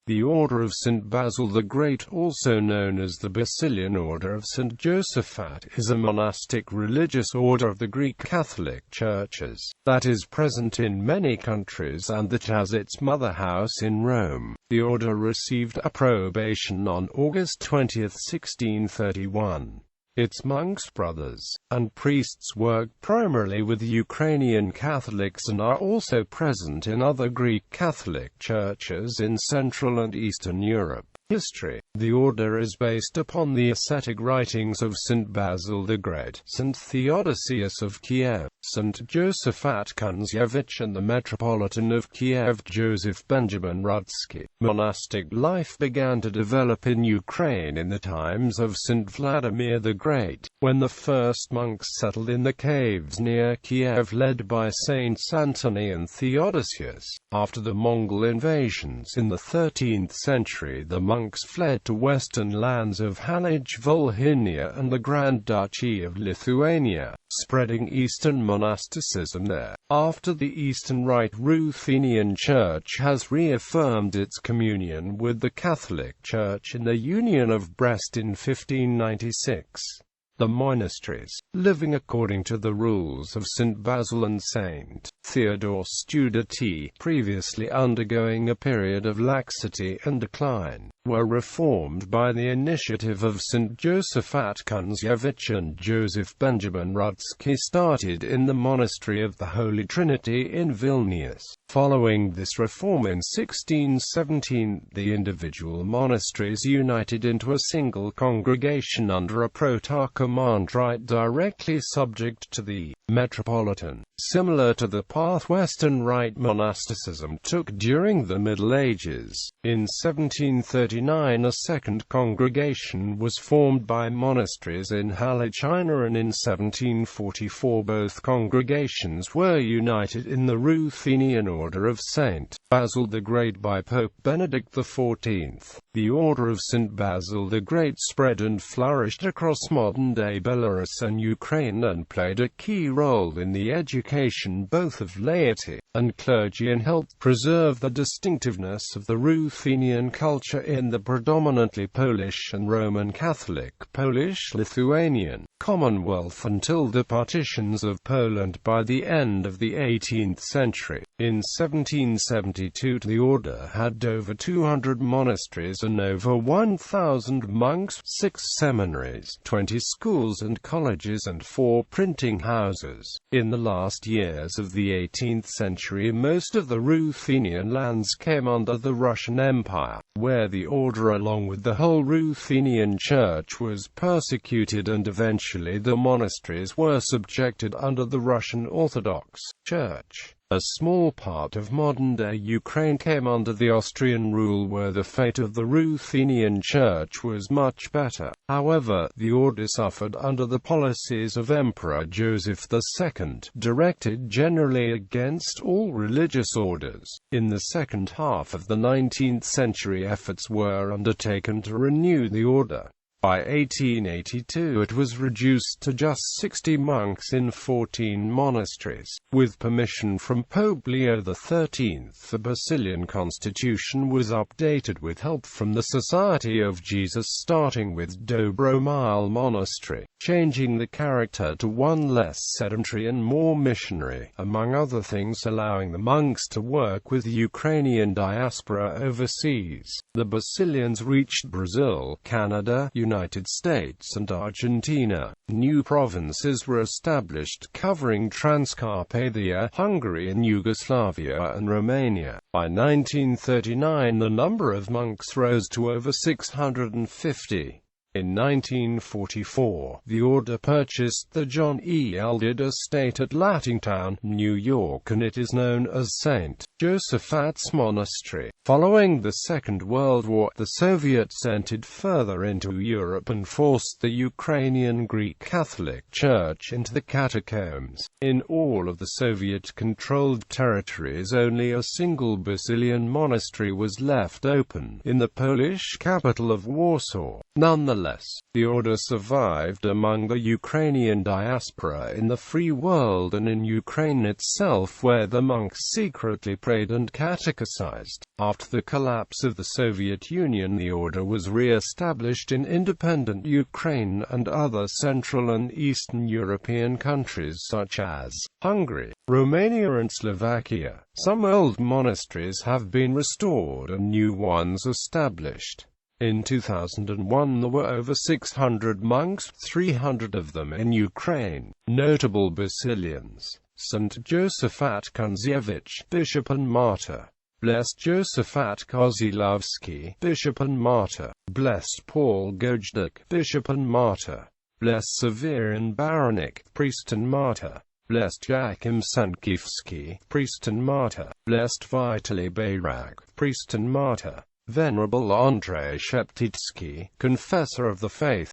The Order of St. Basil the Great, also known as the Basilian Order of St. Josaphat, is a monastic religious order of the Greek Catholic churches that is present in many countries and that has its mother house in Rome. The order received approbation on August 20, 1631. Its monks, brothers, and priests work primarily with Ukrainian Catholics and are also present in other Greek Catholic churches in Central and Eastern Europe. History. The order is based upon the ascetic writings of St. Basil the Great, St. Theodosius of Kiev, St. Josaphat Kunzevich, and the Metropolitan of Kiev, Joseph Benjamin Rudsky. Monastic life began to develop in Ukraine in the times of St. Vladimir the Great, when the first monks settled in the caves near Kiev led by Saints Antony and Theodosius. After the Mongol invasions in the 13th century, the monks fled to western lands of Halych, Volhynia and the Grand Duchy of Lithuania, spreading Eastern monasticism there. After the Eastern Rite Ruthenian Church has reaffirmed its communion with the Catholic Church in the Union of Brest in 1596. The monasteries, living according to the rules of St. Basil and St. Theodore Studati, previously undergoing a period of laxity and decline, were reformed by the initiative of St. Josaphat Kunzevich and Joseph Benjamin Rudsky, started in the Monastery of the Holy Trinity in Vilnius. Following this reform in 1617, the individual monasteries united into a single congregation under a protocommandrite directly subject to the Metropolitan, similar to the path Western Rite monasticism took during the Middle Ages. In 1739 a second congregation was formed by monasteries in Halych, and in 1744 both congregations were united in the Ruthenian Order of St. Basil the Great by Pope Benedict XIV. The Order of St. Basil the Great spread and flourished across modern-day Belarus and Ukraine and played a key role in the education both of laity and clergy and helped preserve the distinctiveness of the Ruthenian culture in the predominantly Polish and Roman Catholic Polish-Lithuanian Commonwealth until the partitions of Poland by the end of the 18th century. In 1772 the order had over 200 monasteries and over 1,000 monks, 6 seminaries, 20 schools and colleges and 4 printing houses. In the last years of the 18th century most of the Ruthenian lands came under the Russian Empire, where the order along with the whole Ruthenian Church was persecuted, and eventually the monasteries were subjected under the Russian Orthodox Church. A small part of modern-day Ukraine came under the Austrian rule, where the fate of the Ruthenian Church was much better. However, the order suffered under the policies of Emperor Joseph II, directed generally against all religious orders. In the second half of the 19th century efforts were undertaken to renew the order. By 1882 it was reduced to just 60 monks in 14 monasteries. With permission from Pope Leo XIII, the Basilian constitution was updated with help from the Society of Jesus, starting with Dobromile Monastery, changing the character to one less sedentary and more missionary, among other things allowing the monks to work with the Ukrainian diaspora overseas. The Basilians reached Brazil, Canada, United States and Argentina. New provinces were established covering Transcarpathia, Hungary and Yugoslavia and Romania. By 1939 the number of monks rose to over 650. In 1944, the order purchased the John E. Eldred estate at Lattingtown, New York, and it is known as St. Josaphat's Monastery. Following the Second World War, the Soviets entered further into Europe and forced the Ukrainian Greek Catholic Church into the catacombs. In all of the Soviet-controlled territories only a single Basilian monastery was left open, in the Polish capital of Warsaw. Nonetheless, Nevertheless, the order survived among the Ukrainian diaspora in the free world and in Ukraine itself, where the monks secretly prayed and catechized. After the collapse of the Soviet Union, the order was re-established in independent Ukraine and other Central and Eastern European countries such as Hungary, Romania and Slovakia. Some old monasteries have been restored and new ones established. In 2001 there were over 600 monks, 300 of them in Ukraine. Notable Basilians: St. Josaphat Kunzievich, Bishop and Martyr. Blessed Josaphat Kozlovsky, Bishop and Martyr. Blessed Paul Gojdik, Bishop and Martyr. Blessed Severian Baronik, Priest and Martyr. Blessed Joachim Sankiewski, Priest and Martyr. Blessed Vitaly Bayrak, Priest and Martyr. Venerable Andrei Sheptitsky, Confessor of the Faith.